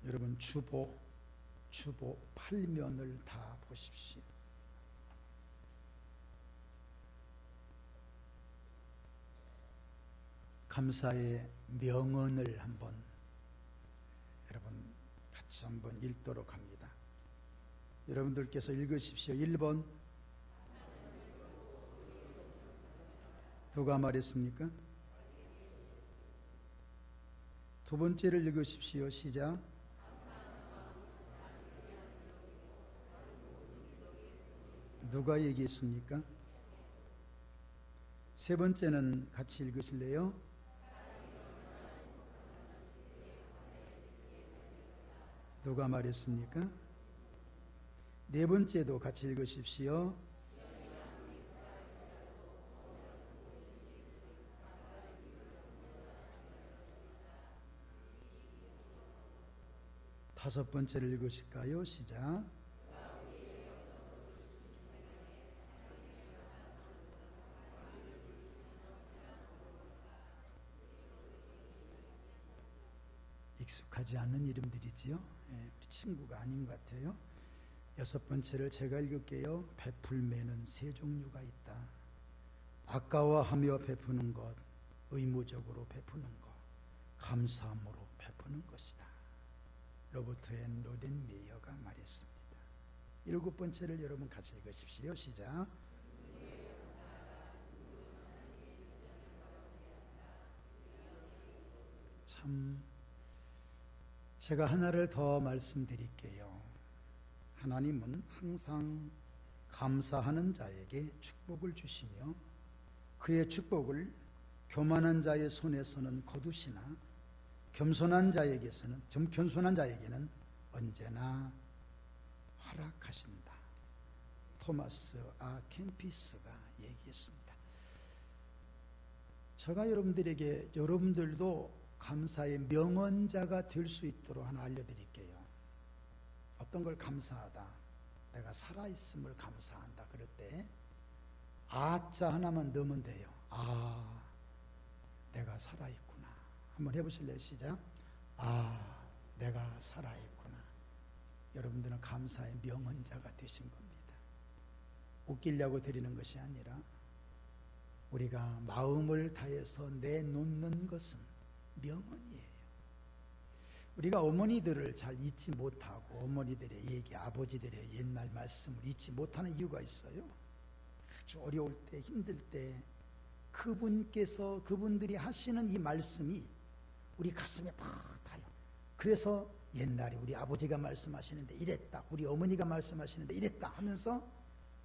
여러분 주보 8면을 다 보십시오. 감사의 명언을 한번 여러분 같이 한번 읽도록 합니다. 여러분들께서 읽으십시오. 1번 누가 말했습니까? 두 번째를 읽으십시오. 시작. 누가 얘기했습니까? 세 번째는 같이 읽으실래요? 누가 말했습니까? 네 번째도 같이 읽으십시오. 다섯 번째를 읽으실까요? 시작. 익숙하지 않는 이름들이지요. 우리 친구가 아닌 것 같아요. 여섯 번째를 제가 읽을게요. 베풀매는 세 종류가 있다. 아까워하며 베푸는 것, 의무적으로 베푸는 것, 감사함으로 베푸는 것이다. 로버트 앤 로렌 메이어가 말했습니다. 일곱 번째를 여러분 같이 읽으십시오. 시작. 참, 제가 하나를 더 말씀드릴게요. 하나님은 항상 감사하는 자에게 축복을 주시며 그의 축복을 교만한 자의 손에서는 거두시나 겸손한 자에게는 언제나 허락하신다. 토마스 아 캠피스가 얘기했습니다. 제가 여러분들도 감사의 명언자가 될 수 있도록 하나 알려드릴게요. 어떤 걸 감사하다, 내가 살아있음을 감사한다 그럴 때 아자 하나만 넣으면 돼요. 아, 내가 살아있구나. 한번 해보실래요? 시작. 아, 내가 살아있구나. 여러분들은 감사의 명언자가 되신 겁니다. 웃기려고 드리는 것이 아니라 우리가 마음을 다해서 내놓는 것은 명언이에요. 우리가 어머니들을 잘 잊지 못하고 어머니들의 얘기, 아버지들의 옛날 말씀을 잊지 못하는 이유가 있어요. 아주 어려울 때, 힘들 때 그분들이 하시는 이 말씀이 우리 가슴에 팍 타요. 그래서 옛날에 우리 아버지가 말씀하시는데 이랬다, 우리 어머니가 말씀하시는데 이랬다 하면서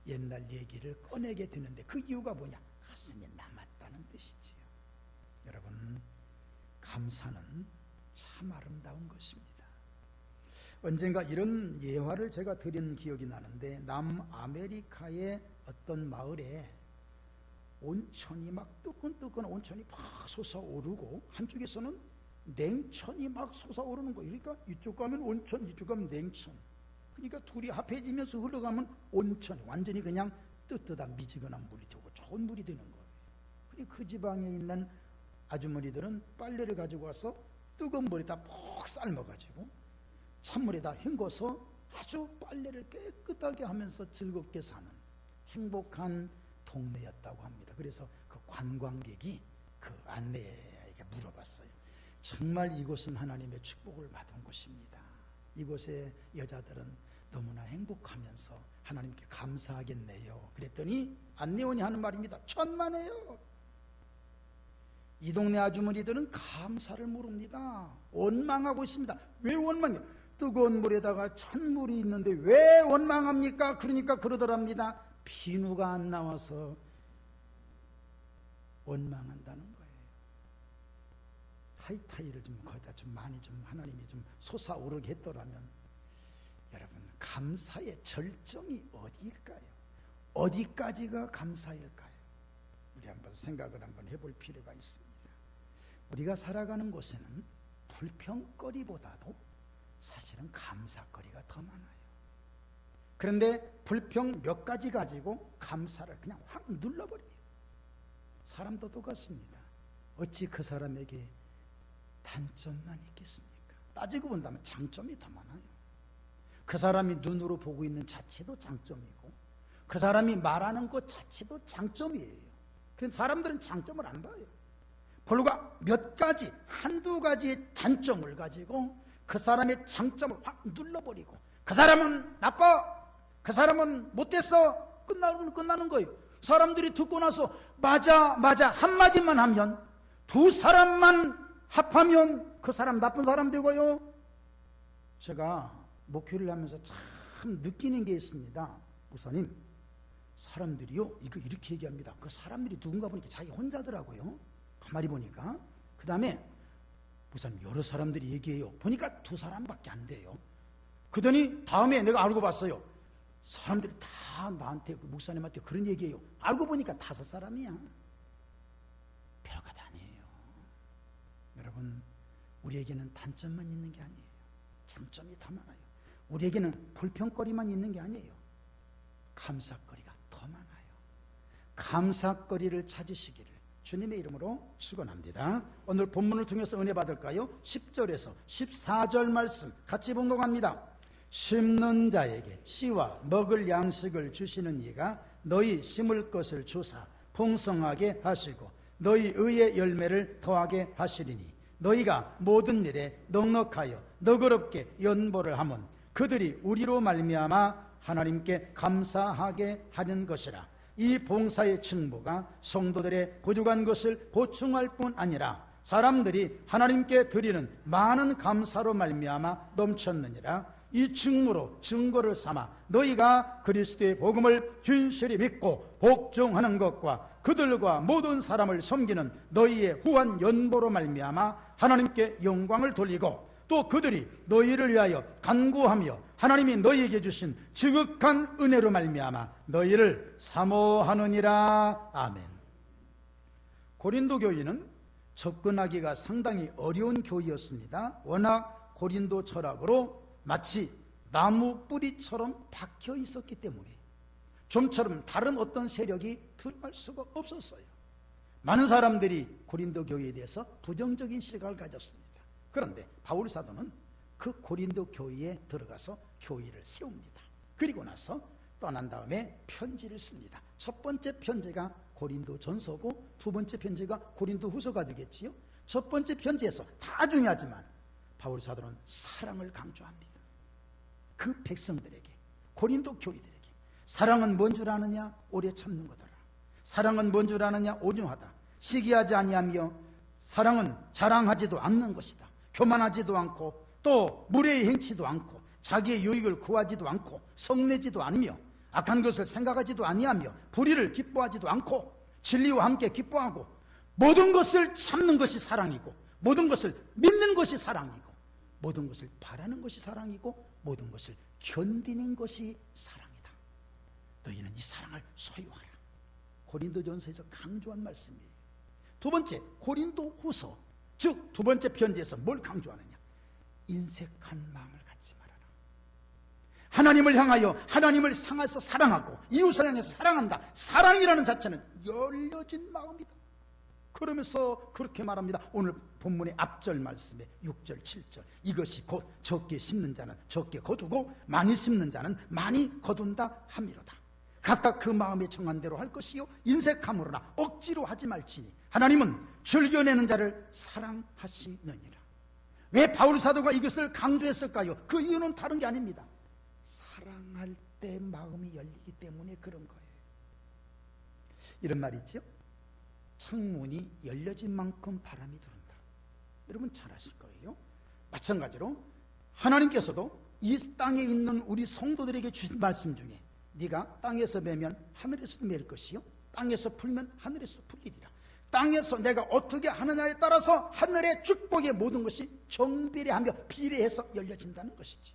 옛날 얘기를 꺼내게 되는데 그 이유가 뭐냐? 가슴에 남았다는 뜻이지요. 여러분, 감사는 참 아름다운 것입니다. 언젠가 이런 예화를 제가 드린 기억이 나는데 남아메리카의 어떤 마을에 온천이 막 뜨끈뜨끈 온천이 막 솟아오르고 한쪽에서는 냉천이 막 솟아오르는 거예요. 그러니까 이쪽 가면 온천, 이쪽 가면 냉천. 그러니까 둘이 합해지면서 흘러가면 온천이 완전히 그냥 뜨뜻한 미지근한 물이 되고 좋은 물이 되는 거예요. 그리고 그 지방에 있는 아주머니들은 빨래를 가지고 와서 뜨거운 물에다 푹 삶아가지고 찬물에다 헹궈서 아주 빨래를 깨끗하게 하면서 즐겁게 사는 행복한 동네였다고 합니다. 그래서 그 관광객이 그 안내에게 물어봤어요. 정말 이곳은 하나님의 축복을 받은 곳입니다. 이곳의 여자들은 너무나 행복하면서 하나님께 감사하겠네요. 그랬더니 안내원이 하는 말입니다. 천만에요. 이 동네 아주머니들은 감사를 모릅니다. 원망하고 있습니다. 왜 원망해요? 뜨거운 물에다가 찬물이 있는데 왜 원망합니까? 그러니까 그러더랍니다. 비누가 안 나와서 원망한다는 거예요. 하이타이를 좀 거기다 좀 많이 좀 하나님이 좀 솟아오르게 했더라면 여러분, 감사의 절정이 어디일까요? 어디까지가 감사일까요? 우리 한번 생각을 한번 해볼 필요가 있습니다. 우리가 살아가는 곳에는 불평거리보다도 사실은 감사거리가 더 많아요. 그런데 불평 몇 가지 가지고 감사를 그냥 확 눌러버려요. 사람도 똑같습니다. 어찌 그 사람에게 단점만 있겠습니까? 따지고 본다면 장점이 더 많아요. 그 사람이 눈으로 보고 있는 자체도 장점이고 그 사람이 말하는 것 자체도 장점이에요. 그런데 사람들은 장점을 안 봐요. 불과 몇 가지, 한두 가지의 단점을 가지고 그 사람의 장점을 확 눌러버리고 그 사람은 나빠, 그 사람은 못됐어, 끝나는 거예요. 사람들이 듣고 나서 맞아 한마디만 하면, 두 사람만 합하면 그 사람 나쁜 사람 되고요. 제가 목회를 하면서 참 느끼는 게 있습니다. 목사님, 사람들이요 이거 이렇게 얘기합니다. 그 사람들이 누군가 보니까 자기 혼자더라고요. 가만히 보니까. 그 다음에 목사님, 여러 사람들이 얘기해요. 보니까 두 사람밖에 안 돼요. 그러더니 다음에 내가 알고 봤어요. 사람들이 다 나한테, 목사님한테 그런 얘기해요. 알고 보니까 5사람이야. 별거 다 아니에요. 여러분, 우리에게는 단점만 있는 게 아니에요. 장점이 더 많아요. 우리에게는 불평거리만 있는 게 아니에요. 감사거리가 더 많아요. 감사거리를 찾으시기를 주님의 이름으로 축원합니다. 오늘 본문을 통해서 은혜 받을까요? 10절에서 14절 말씀 같이 봉독합니다. 심는 자에게 씨와 먹을 양식을 주시는 이가 너희 심을 것을 주사 풍성하게 하시고 너희 의의 열매를 더하게 하시리니 너희가 모든 일에 넉넉하여 너그럽게 연보를 하면 그들이 우리로 말미암아 하나님께 감사하게 하는 것이라. 이 봉사의 충무가 성도들의 부족한 것을 보충할 뿐 아니라 사람들이 하나님께 드리는 많은 감사로 말미암아 넘쳤느니라. 이 충무로 증거를 삼아 너희가 그리스도의 복음을 진실히 믿고 복종하는 것과 그들과 모든 사람을 섬기는 너희의 후한 연보로 말미암아 하나님께 영광을 돌리고 또 그들이 너희를 위하여 간구하며 하나님이 너희에게 주신 지극한 은혜로 말미암아 너희를 사모하느니라. 아멘. 고린도 교회는 접근하기가 상당히 어려운 교회였습니다. 워낙 고린도 철학으로 마치 나무 뿌리처럼 박혀 있었기 때문에 좀처럼 다른 어떤 세력이 들어갈 수가 없었어요. 많은 사람들이 고린도 교회에 대해서 부정적인 시각을 가졌습니다. 그런데 바울 사도는 그 고린도 교회에 들어가서 교회를 세웁니다. 그리고 나서 떠난 다음에 편지를 씁니다. 첫 번째 편지가 고린도 전서고 두 번째 편지가 고린도 후서가 되겠지요. 첫 번째 편지에서 다 중요하지만 바울 사도는 사랑을 강조합니다. 그 백성들에게, 고린도 교회들에게 사랑은 뭔 줄 아느냐? 오래 참는 거더라. 사랑은 뭔 줄 아느냐? 온유하다. 시기하지 아니하며 사랑은 자랑하지도 않는 것이다. 교만하지도 않고 또 무례히 행치도 않고 자기의 유익을 구하지도 않고 성내지도 않으며 악한 것을 생각하지도 아니하며 불의를 기뻐하지도 않고 진리와 함께 기뻐하고 모든 것을 참는 것이 사랑이고 모든 것을 믿는 것이 사랑이고 모든 것을 바라는 것이 사랑이고 모든 것을 견디는 것이 사랑이다. 너희는 이 사랑을 소유하라. 고린도전서에서 강조한 말씀이에요. 두 번째, 고린도 후서, 즉 두 번째 편지에서 뭘 강조하느냐? 인색한 마음을 갖지 말아라. 하나님을 향하여 하나님을 향해서 사랑하고 이웃을 향해서 사랑한다. 사랑이라는 자체는 열려진 마음이다. 그러면서 그렇게 말합니다. 오늘 본문의 앞절 말씀에 6절 7절 이것이 곧 적게 심는 자는 적게 거두고 많이 심는 자는 많이 거둔다 함이로다. 각각 그 마음에 정한 대로 할 것이요 인색함으로나 억지로 하지 말지니 하나님은 즐겨내는 자를 사랑하시느니라. 왜 바울 사도가 이것을 강조했을까요? 그 이유는 다른 게 아닙니다. 사랑할 때 마음이 열리기 때문에 그런 거예요. 이런 말이 있죠. 창문이 열려진 만큼 바람이 들어온다. 여러분 잘 아실 거예요. 마찬가지로 하나님께서도 이 땅에 있는 우리 성도들에게 주신 말씀 중에 네가 땅에서 매면 하늘에서도 맬 것이요 땅에서 풀면 하늘에서 풀리리라. 땅에서 내가 어떻게 하느냐에 따라서 하늘의 축복의 모든 것이 정비례하며 비례해서 열려진다는 것이지.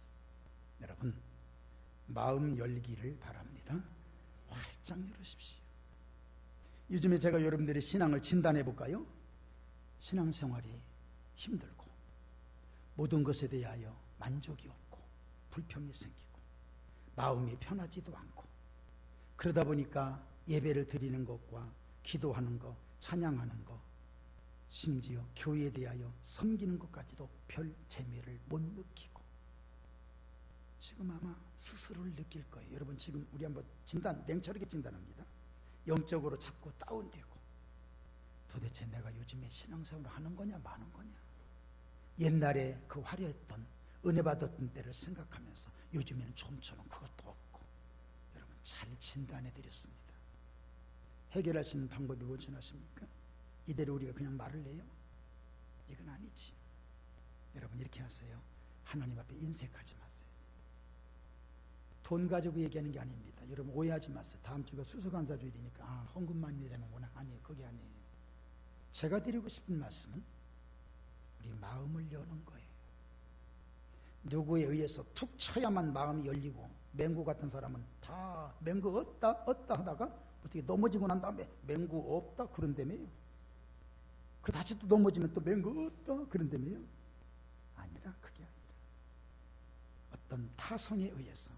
여러분 마음 열기를 바랍니다. 활짝 열으십시오. 요즘에 제가 여러분들의 신앙을 진단해 볼까요? 신앙생활이 힘들고 모든 것에 대하여 만족이 없고 불평이 생기고 마음이 편하지도 않고 그러다 보니까 예배를 드리는 것과 기도하는 것, 찬양하는 것 심지어 교회에 대하여 섬기는 것까지도 별 재미를 못 느끼고 지금 아마 스스로를 느낄 거예요. 여러분 지금 우리 한번 냉철하게 진단합니다. 영적으로 자꾸 다운되고 도대체 내가 요즘에 신앙생활을 하는 거냐 마는 거냐, 옛날에 그 화려했던 은혜 받았던 때를 생각하면서 요즘에는 좀처럼 그것도 없고, 여러분 잘 진단해 드렸습니다. 해결할 수 있는 방법이 뭔지 아십니까? 이대로 우리가 그냥 말을 해요? 이건 아니지. 여러분 이렇게 하세요. 하나님 앞에 인색하지 마세요. 돈 가지고 얘기하는 게 아닙니다. 여러분 오해하지 마세요. 다음 주가 수수감사주일이니까 헌금만 이라는구나. 아니에요. 그게 아니에요. 제가 드리고 싶은 말씀은 우리 마음을 여는 거예요. 누구에 의해서 툭 쳐야만 마음이 열리고, 맹구 같은 사람은 다 맹구 없다 하다가 어떻게 넘어지고 난 다음에 맹구 없다 그런다며요. 그 다시 또 넘어지면 또 맹구 없다 그런다며요. 아니라 그게 아니라 어떤 타성에 의해서,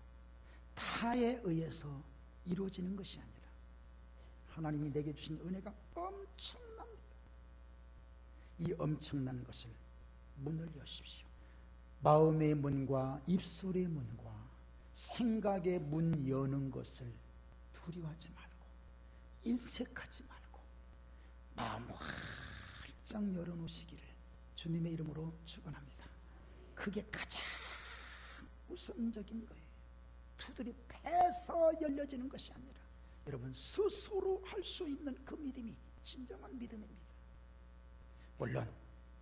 타에 의해서 이루어지는 것이 아니라 하나님이 내게 주신 은혜가 엄청납니다. 이 엄청난 것을 문을 여십시오. 마음의 문과 입술의 문과 생각의 문 여는 것을 두려워하지 말고, 인색하지 말고 마음 활짝 열어놓으시기를 주님의 이름으로 축원합니다. 그게 가장 우선적인 거예요. 두드려 패서 열려지는 것이 아니라 여러분 스스로 할 수 있는 그 믿음이 진정한 믿음입니다. 물론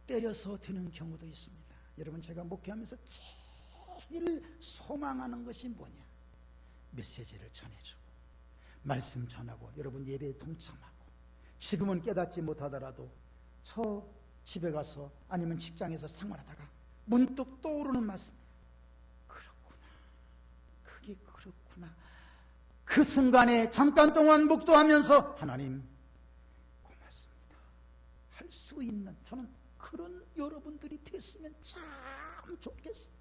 때려서 되는 경우도 있습니다. 여러분 제가 목회하면서 제일 소망하는 것이 뭐냐? 메시지를 전해주고 말씀 전하고 여러분 예배에 동참하고, 지금은 깨닫지 못하더라도 저 집에 가서 아니면 직장에서 생활하다가 문득 떠오르는 말씀, 그렇구나, 그게 그렇구나. 그 순간에 잠깐 동안 묵도하면서 하나님 고맙습니다 할 수 있는, 저는 그런 여러분들이 됐으면 참 좋겠어요.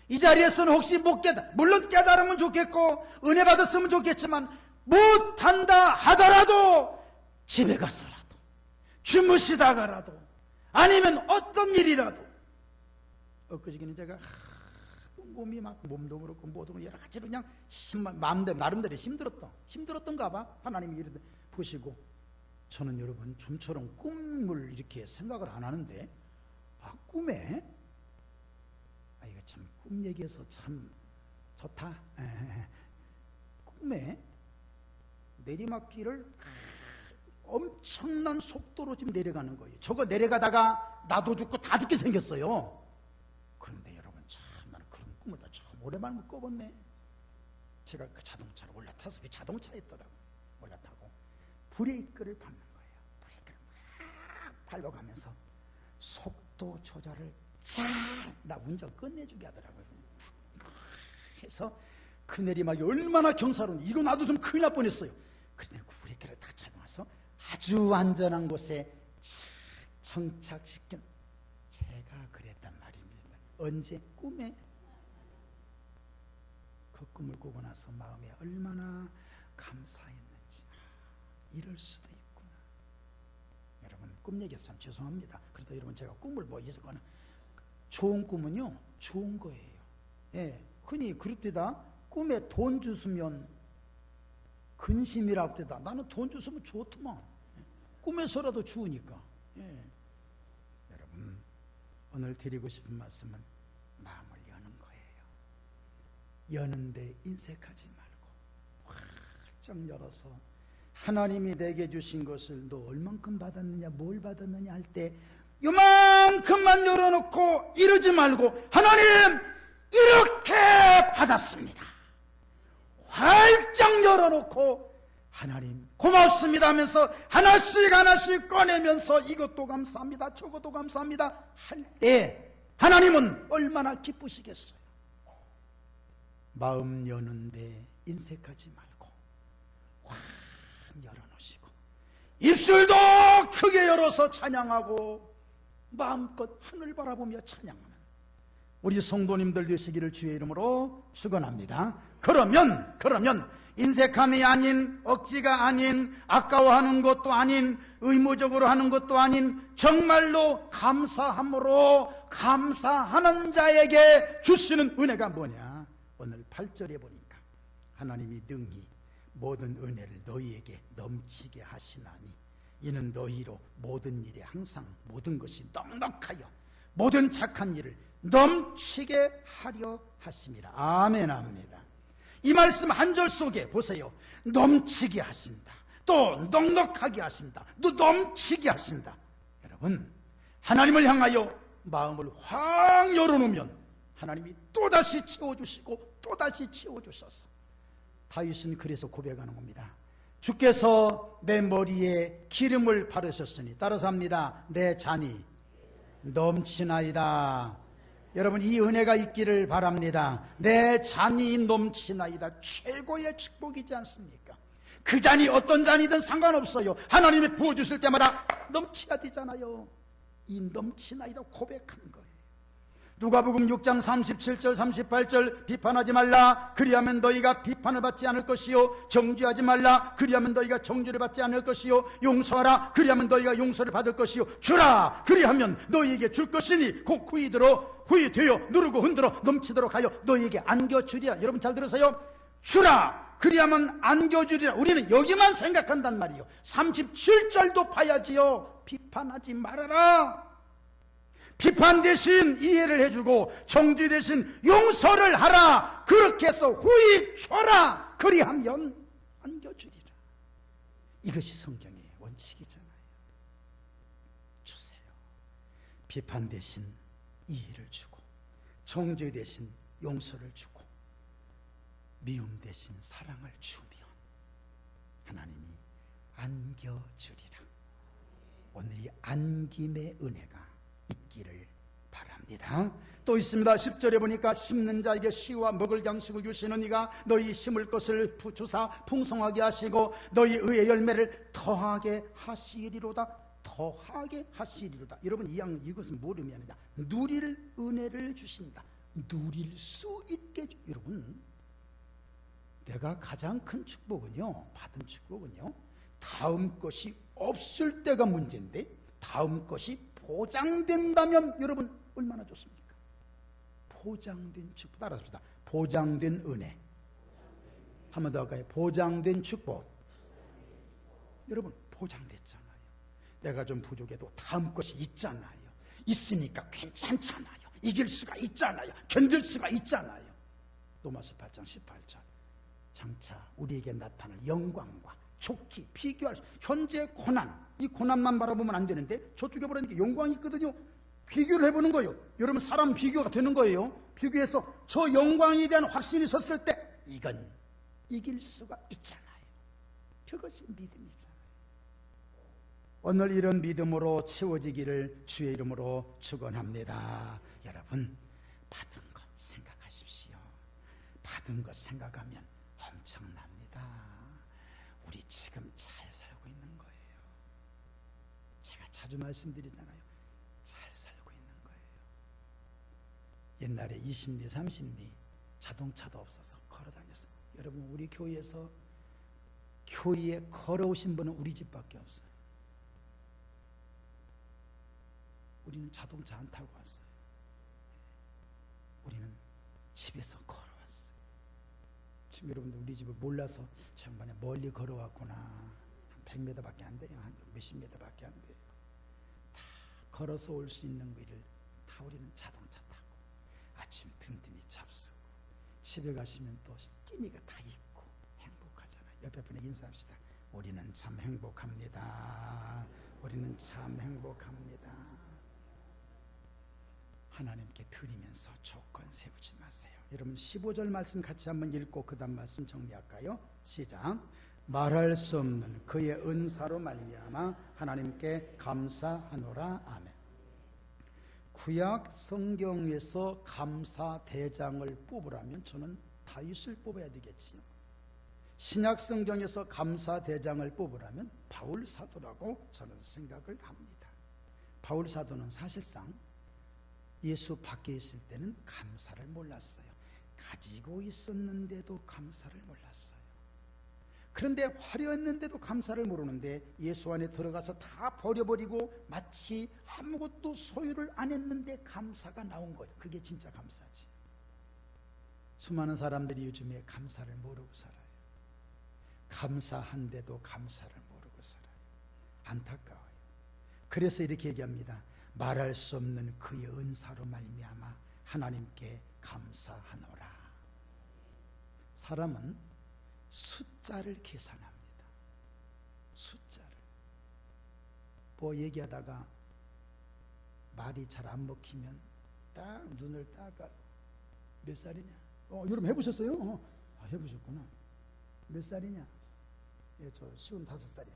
이 자리에서는 혹시 못 물론 깨달으면 좋겠고 은혜 받았으면 좋겠지만 못한다 하더라도 집에 가서라도 주무시다가라도 아니면 어떤 일이라도, 엊그저께는 제가 몸이 막 몸도 그렇고 모두 여러 가지로 그냥 마음대로 나름대로 힘들었던가 봐. 하나님이 이렇게 보시고, 저는 여러분 좀처럼 꿈을 이렇게 생각을 안 하는데 꿈에 이거 참 꿈 얘기해서 참 좋다. 꿈에 내리막길을 엄청난 속도로 지금 내려가는 거예요. 저거 내려가다가 나도 죽고 다 죽게 생겼어요. 그런데 여러분 참 나는 그런 꿈을 다 처음 오랜만에 꿔봤네. 제가 그 자동차로 올라타서, 그 자동차였더라고. 올라타고 브레이크를 밟는 거예요. 브레이크를 막 밟아가면서 속도 조절을 나 운전 끝내주게 하더라고요. 해서 그 내리막이 얼마나 경사로운지, 이거 나도 좀 큰일 날 뻔했어요. 그런데 그 브레이크를 다 잡아서 아주 안전한 곳에 정착시킨, 제가 그랬단 말입니다. 언제? 꿈에. 그 꿈을 꾸고 나서 마음에 얼마나 감사했는지. 이럴 수도 있구나. 여러분 꿈 얘기해서 참 죄송합니다. 그래도 여러분 제가 꿈을 뭐 있었거나, 좋은 꿈은요 좋은 거예요. 예, 흔히 그렇대다. 꿈에 돈 주시면 근심이라 합대다. 나는 돈 주시면 좋더만. 꿈에서라도 주우니까. 예. 여러분 오늘 드리고 싶은 말씀은 마음을 여는 거예요. 여는데 인색하지 말고 활짝 열어서 하나님이 내게 주신 것을 너 얼만큼 받았느냐, 뭘 받았느냐 할 때 요만큼만 열어놓고 이러지 말고 하나님 이렇게 받았습니다. 활짝 열어놓고 하나님 고맙습니다 하면서 하나씩 하나씩 꺼내면서 이것도 감사합니다, 저것도 감사합니다 할 때 하나님은 얼마나 기쁘시겠어요. 마음 여는데 인색하지 말고 확 열어놓으시고, 입술도 크게 열어서 찬양하고 마음껏 하늘 바라보며 찬양하는 우리 성도님들 되시기를 주의 이름으로 축원합니다. 그러면 인색함이 아닌, 억지가 아닌, 아까워하는 것도 아닌, 의무적으로 하는 것도 아닌, 정말로 감사함으로 감사하는 자에게 주시는 은혜가 뭐냐? 오늘 8절에 보니까 하나님이 능히 모든 은혜를 너희에게 넘치게 하시나니 이는 너희로 모든 일에 항상 모든 것이 넉넉하여 모든 착한 일을 넘치게 하려 하심이라. 아멘 합니다. 이 말씀 한 절 속에 보세요. 넘치게 하신다. 또 넉넉하게 하신다. 또 넘치게 하신다. 여러분, 하나님을 향하여 마음을 확 열어놓으면 하나님이 또다시 채워주시고 또다시 채워주셔서 다윗은 그래서 고백하는 겁니다. 주께서 내 머리에 기름을 바르셨으니, 따라서 합니다. 내 잔이 넘치나이다. 여러분, 이 은혜가 있기를 바랍니다. 내 잔이 넘치나이다. 최고의 축복이지 않습니까? 그 잔이 어떤 잔이든 상관없어요. 하나님이 부어주실 때마다 넘쳐야 되잖아요. 이 넘치나이다 고백하는 거예요. 누가복음 6장 37절 38절 비판하지 말라 그리하면 너희가 비판을 받지 않을 것이요 정죄하지 말라 그리하면 너희가 정죄를 받지 않을 것이요 용서하라 그리하면 너희가 용서를 받을 것이요 주라 그리하면 너희에게 줄 것이니 곧 후히 되어 누르고 흔들어 넘치도록 하여 너희에게 안겨주리라. 여러분 잘 들으세요. 주라 그리하면 안겨주리라. 우리는 여기만 생각한단 말이에요. 37절도 봐야지요. 비판하지 말아라. 비판 대신 이해를 해주고 정죄 대신 용서를 하라. 그렇게 해서 후히 줘라. 그리하면 안겨주리라. 이것이 성경의 원칙이잖아요. 주세요. 비판 대신 이해를 주고 정죄 대신 용서를 주고 미움 대신 사랑을 주면 하나님이 안겨주리라. 오늘 이 안김의 은혜가 있기를 바랍니다. 또 있습니다. 10절에 보니까 심는 자에게 씨와 먹을 양식을 주시는 이가 너희 심을 것을 주사 풍성하게 하시고 너희 의의 열매를 더하게 하시리로다. 더하게 하시리로다. 여러분 이것은 뭘 의미하느냐? 누릴 은혜를 주신다. 누릴 수 있게 여러분, 내가 가장 큰 축복은요, 받은 축복은요, 다음 것이 없을 때가 문제인데 다음 것이 보장된다면 여러분 얼마나 좋습니까? 보장된 축복. 따라합시다. 보장된 은혜. 한 번 더 할까요? 보장된 축복. 여러분 보장됐잖아요. 내가 좀 부족해도 다음 것이 있잖아요. 있으니까 괜찮잖아요. 이길 수가 있잖아요. 견딜 수가 있잖아요. 로마서 8장 18절. 장차 우리에게 나타날 영광과 좋기 비교할 수, 현재 고난, 이 고난만 바라보면 안 되는데 저쪽에 보니까 영광이 있거든요. 비교를 해보는 거예요. 여러분 사람 비교가 되는 거예요. 비교해서 저 영광에 대한 확신이 섰을 때 이건 이길 수가 있잖아요. 그것이 믿음이잖아요. 오늘 이런 믿음으로 채워지기를 주의 이름으로 축원합니다. 여러분 받은 것 생각하십시오. 받은 것 생각하면 엄청납니다. 우리 지금 잘 살고 있는 거예요. 제가 자주 말씀드리잖아요. 잘 살고 있는 거예요. 옛날에 20리 30리 자동차도 없어서 걸어다녔어요. 여러분 우리 교회에서 교회에 걸어오신 분은 우리 집밖에 없어요. 우리는 자동차 안 타고 왔어요. 우리는 집에서 걸어왔어요. 지금 여러분들 우리 집을 몰라서 저 양반에 멀리 걸어왔구나. 한 100m밖에 안 돼요. 한 몇십 m밖에 안 돼요. 다 걸어서 올 수 있는 길을 다 우리는 자동차 타고 아침 든든히 잡수고 집에 가시면 또 끼니가 다 있고 행복하잖아요. 옆에 분에게 인사합시다. 우리는 참 행복합니다. 우리는 참 행복합니다. 하나님께 드리면서 조건 세우지 마세요. 여러분 15절 말씀 같이 한번 읽고 그 다음 말씀 정리할까요? 시작. 말할 수 없는 그의 은사로 말미암아 하나님께 감사하노라. 아멘. 구약 성경에서 감사 대장을 뽑으라면 저는 다윗을 뽑아야 되겠지요. 신약 성경에서 감사 대장을 뽑으라면 바울 사도라고 저는 생각을 합니다. 바울 사도는 사실상 예수 밖에 있을 때는 감사를 몰랐어요. 가지고 있었는데도 감사를 몰랐어요. 그런데 화려했는데도 감사를 모르는데 예수 안에 들어가서 다 버려버리고 마치 아무것도 소유를 안 했는데 감사가 나온 거예요. 그게 진짜 감사지. 수많은 사람들이 요즘에 감사를 모르고 살아요. 감사한데도 감사를 모르고 살아요. 안타까워요. 그래서 이렇게 얘기합니다. 말할 수 없는 그의 은사로 말미암아 하나님께 감사하노라. 사람은 숫자를 계산합니다. 숫자를. 뭐 얘기하다가 말이 잘 안 먹히면 딱 눈을 딱 감고 몇 살이냐? 여러분 해보셨어요? 해보셨구나. 몇 살이냐? 예, 저 55살이야.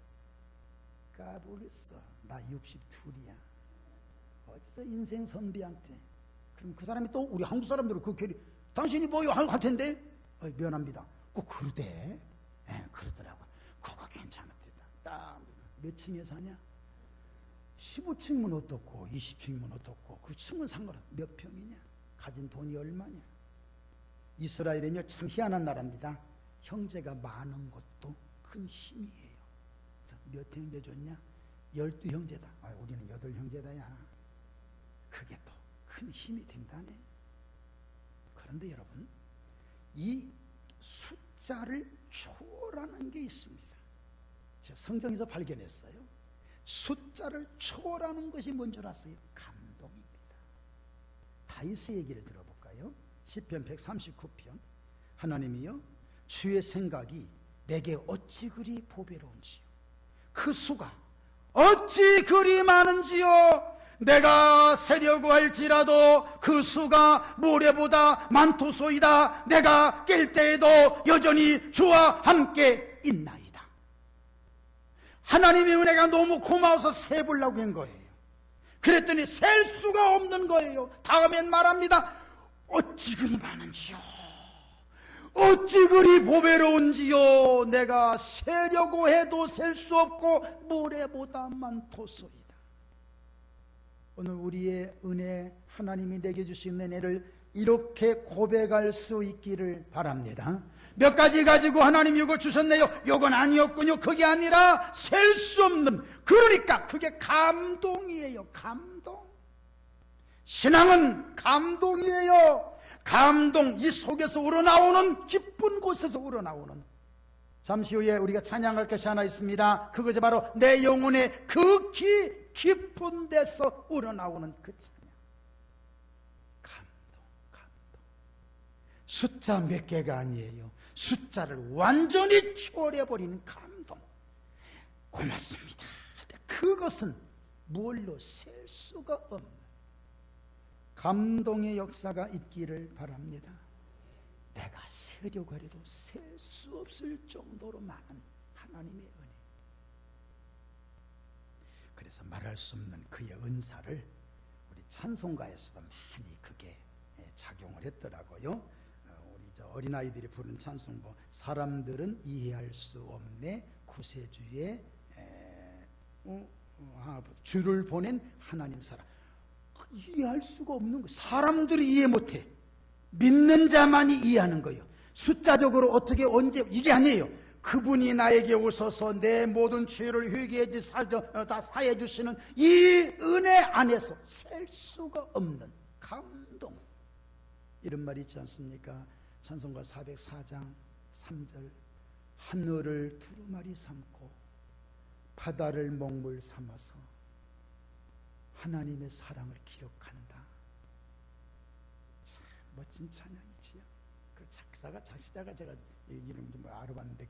까불었어. 나 62이야. 어디서 인생 선비한테. 그럼 그 사람이 또 우리 한국 사람들은 그 결이 당신이 뭐요? 할 텐데? 미안합니다. 꼭 그러대. 예, 그러더라고. 그거 괜찮습니다. 딱 몇 층에 사냐? 15층이면 어떻고 20층이면 어떻고 그 층은 상관없어. 몇 평이냐? 가진 돈이 얼마냐? 이스라엘은요 참 희한한 나라입니다. 형제가 많은 것도 큰 힘이에요. 몇 형제 줬냐? 12형제다. 우리는 8형제다야. 그게 또 큰 힘이 된다네. 그런데 여러분, 이 숫자를 초월하는 게 있습니다. 제가 성경에서 발견했어요. 숫자를 초월하는 것이 뭔 줄 아세요? 감동입니다. 다윗의 얘기를 들어볼까요? 시편 139편. 하나님이여, 주의 생각이 내게 어찌 그리 보배로운지요. 그 수가 어찌 그리 많은지요. 내가 세려고 할지라도 그 수가 모래보다 많도소이다. 내가 깰 때에도 여전히 주와 함께 있나이다. 하나님의 은혜가 너무 고마워서 세보려고 한 거예요. 그랬더니 셀 수가 없는 거예요. 다음엔 말합니다. 어찌 그리 많은지요. 어찌 그리 보배로운지요. 내가 세려고 해도 셀 수 없고 모래보다 많도소이다. 오늘 우리의 은혜, 하나님이 내게 주신 은혜를 이렇게 고백할 수 있기를 바랍니다. 몇 가지 가지고 하나님 이거 주셨네요. 이건 아니었군요. 그게 아니라 셀 수 없는, 그러니까 그게 감동이에요. 감동. 신앙은 감동이에요. 감동, 이 속에서 우러나오는, 기쁜 곳에서 우러나오는. 잠시 후에 우리가 찬양할 것이 하나 있습니다. 그것이 바로 내 영혼의 극히 깊은 데서 우러나오는 그 찬양. 감동, 감동. 숫자 몇 개가 아니에요. 숫자를 완전히 초월해버리는 감동. 고맙습니다. 그것은 무얼로 셀 수가 없는 감동의 역사가 있기를 바랍니다. 내가 세려고 해도 셀 수 없을 정도로 많은 하나님의 은혜. 그래서 말할 수 없는 그의 은사를 우리 찬송가에서도 많이 그게 작용을 했더라고요. 우리 저 어린아이들이 부르는 찬송보, 사람들은 이해할 수 없네 구세주의 주를 보낸 하나님 사람. 이해할 수가 없는 거예요. 사람들이 이해 못해. 믿는 자만이 이해하는 거예요. 숫자적으로 어떻게 언제 이게 아니에요. 그분이 나에게 오셔서 내 모든 죄를 회개해 다 사해 주시는 이 은혜 안에서 셀 수가 없는 감동. 이런 말이 있지 않습니까? 찬송가 404장 3절. 하늘을 두루마리 삼고 바다를 먹물 삼아서 하나님의 사랑을 기록한다. 참 멋진 찬양이지요. 그 작시자가 제가 이름 좀 알아봤는데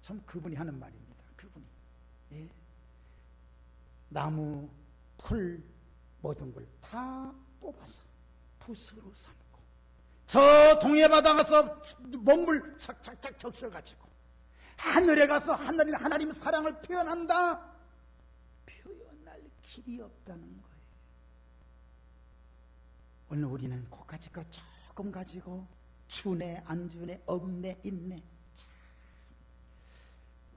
참 그분이 하는 말입니다. 그분이 나무, 풀 모든 걸 다 뽑아서 붓으로 삼고 저 동해 바다 가서 먹물 착착착 적셔가지고 하늘에 가서 하나님 사랑을 표현한다. 표현할 길이 없다는 거예요. 오늘 우리는 고가지 거 조금 가지고 주네 안 주네 없네 있네. 참.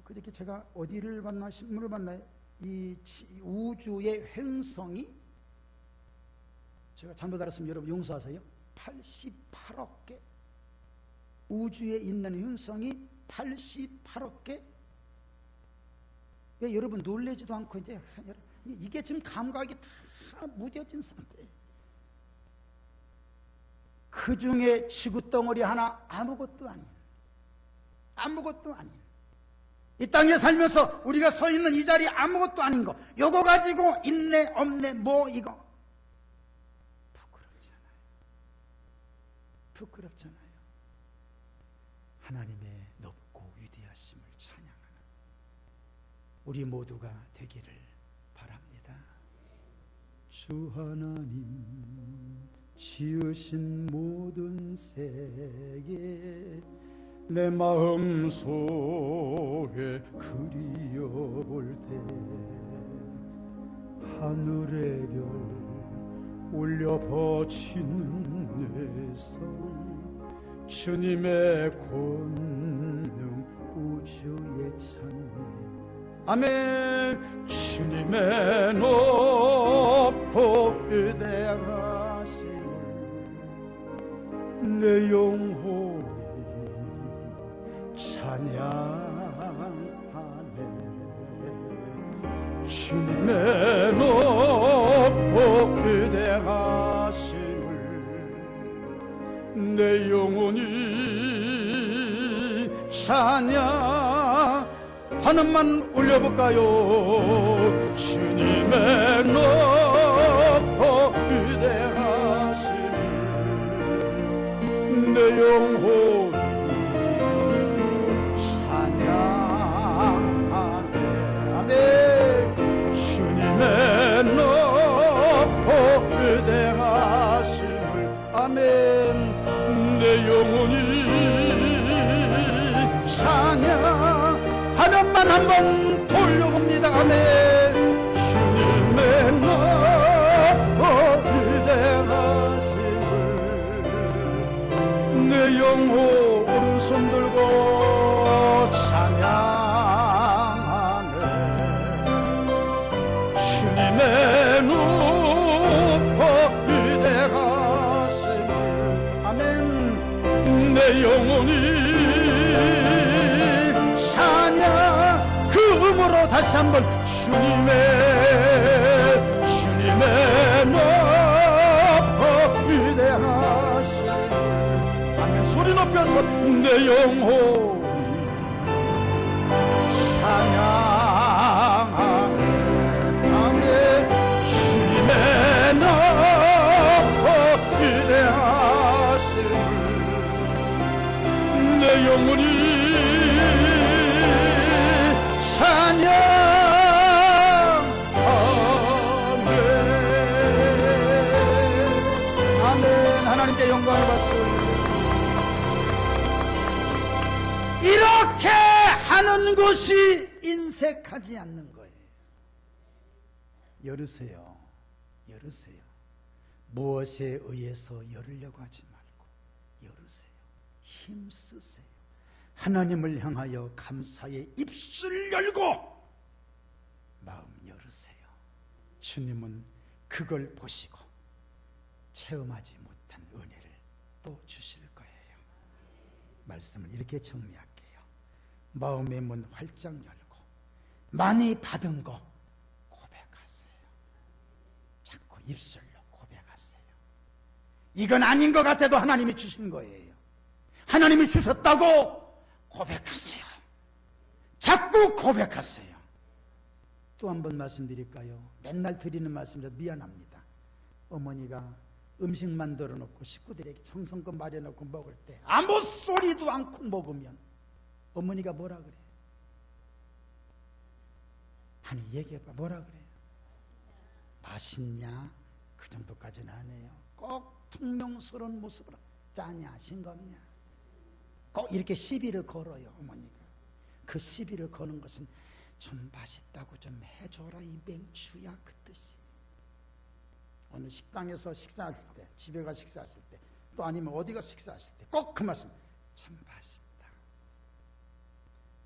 그저께 제가 어디를 봤나 신문을 봤나요? 이 우주의 횡성이 제가 잘못 알았으면 여러분 용서하세요. 88억 개. 우주에 있는 행성이 88억 개. 왜 여러분 놀라지도 않고 이제 이게 지금 감각이 다 무뎌진 상태예요. 그 중에 지구덩어리 하나 아무것도 아닌, 아무것도 아닌, 이 땅에 살면서 우리가 서 있는 이 자리 아무것도 아닌 거, 요거 가지고 있네 없네 뭐 이거 부끄럽잖아요. 부끄럽잖아요. 하나님의 높고 위대하심을 찬양하는 우리 모두가 되기를 바랍니다. 주 하나님 지으신 모든 세계 내 마음 속에 그리워볼 때 하늘의 별 울려 퍼지는 내성 주님의 권능 우주에 찬미 아멘. 주님의 높고 위대하심을 내 영혼이 찬양하네. 주님의 높고 위대하심을 내 영혼이 찬양 하늘만 올려볼까요? 주님의 높고 위대하심을 내 영혼이 찬양하네. 아멘. 주님의 높고 위대하심을 아멘. 내 영혼이 찬양 화면만 한번 돌려봅니다. 아멘. 주님의 높고 위대하심을 내 영혼 오른손 들고 찬양하네. 주님의 높고 위대하심을 아멘. 내 영혼이 찬양 그 음으로 다시 한번 주님의 높고 위대하심 아멘. 소리 높여서 내 영혼 찬양하네. 아멘. 주님의 높고 위대하심 내 영혼이 찬양 아멘. 아멘. 하나님께 영광을 받습니다. 이렇게 하는 것이 인색하지 않는 거예요. 열으세요. 열으세요. 무엇에 의해서 열으려고 하지 말고 열으세요. 힘쓰세요. 하나님을 향하여 감사의 입술 열고 마음 열으세요. 주님은 그걸 보시고 체험하지 못한 은혜를 또 주실 거예요. 말씀을 이렇게 정리할게요. 마음의 문 활짝 열고 많이 받은 거 고백하세요. 자꾸 입술로 고백하세요. 이건 아닌 것 같아도 하나님이 주신 거예요. 하나님이 주셨다고 고백하세요. 자꾸 고백하세요. 또 한 번 말씀드릴까요? 맨날 드리는 말씀이라서 미안합니다. 어머니가 음식 만들어 놓고 식구들에게 정성껏 마련해놓고 먹을 때 아무 소리도 않고 먹으면 어머니가 뭐라 그래? 아니 얘기해봐. 뭐라 그래? 맛있냐? 그 정도까지는 안 해요. 꼭 퉁명스러운 모습으로 짜냐 싱겁냐 꼭 이렇게 시비를 걸어요. 어머니가 그 시비를 거는 것은 좀 맛있다고 좀 해줘라 이 맹추야 그 뜻이. 오늘 식당에서 식사하실 때 집에 가 식사하실 때 또 아니면 어디가 식사하실 때 꼭 그 말씀 참 맛있다.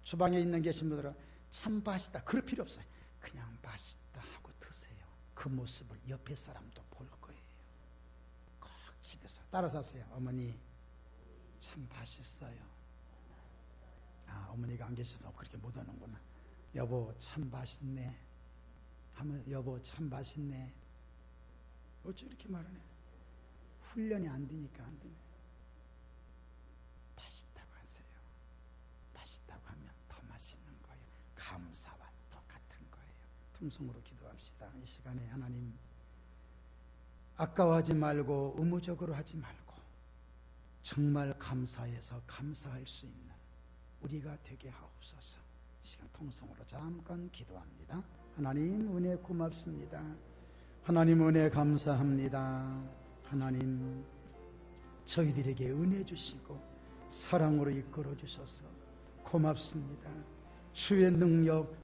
주방에 있는 계신 분들은 참 맛있다 그럴 필요 없어요. 그냥 맛있다 하고 드세요. 그 모습을 옆에 사람도 볼 거예요. 집에서 따라서 하세요. 어머니 참 맛있어요. 아, 어머니가 안 계셔서 그렇게 못 하는구나. 여보 참 맛있네 하면 여보 참 맛있네. 어째 이렇게 말하네. 훈련이 안 되니까 안 되네. 맛있다고 하세요. 맛있다고 하면 더 맛있는 거예요. 감사와 똑같은 거예요. 통성으로 기도합시다. 이 시간에 하나님, 아까워하지 말고 의무적으로 하지 말고 정말 감사해서 감사할 수 있는 우리가 되게 하옵소서. 이 시간 통성으로 잠깐 기도합니다. 하나님 은혜 고맙습니다. 하나님 은혜 감사합니다. 하나님 저희들에게 은혜 주시고 사랑으로 이끌어 주셔서 고맙습니다. 주의 능력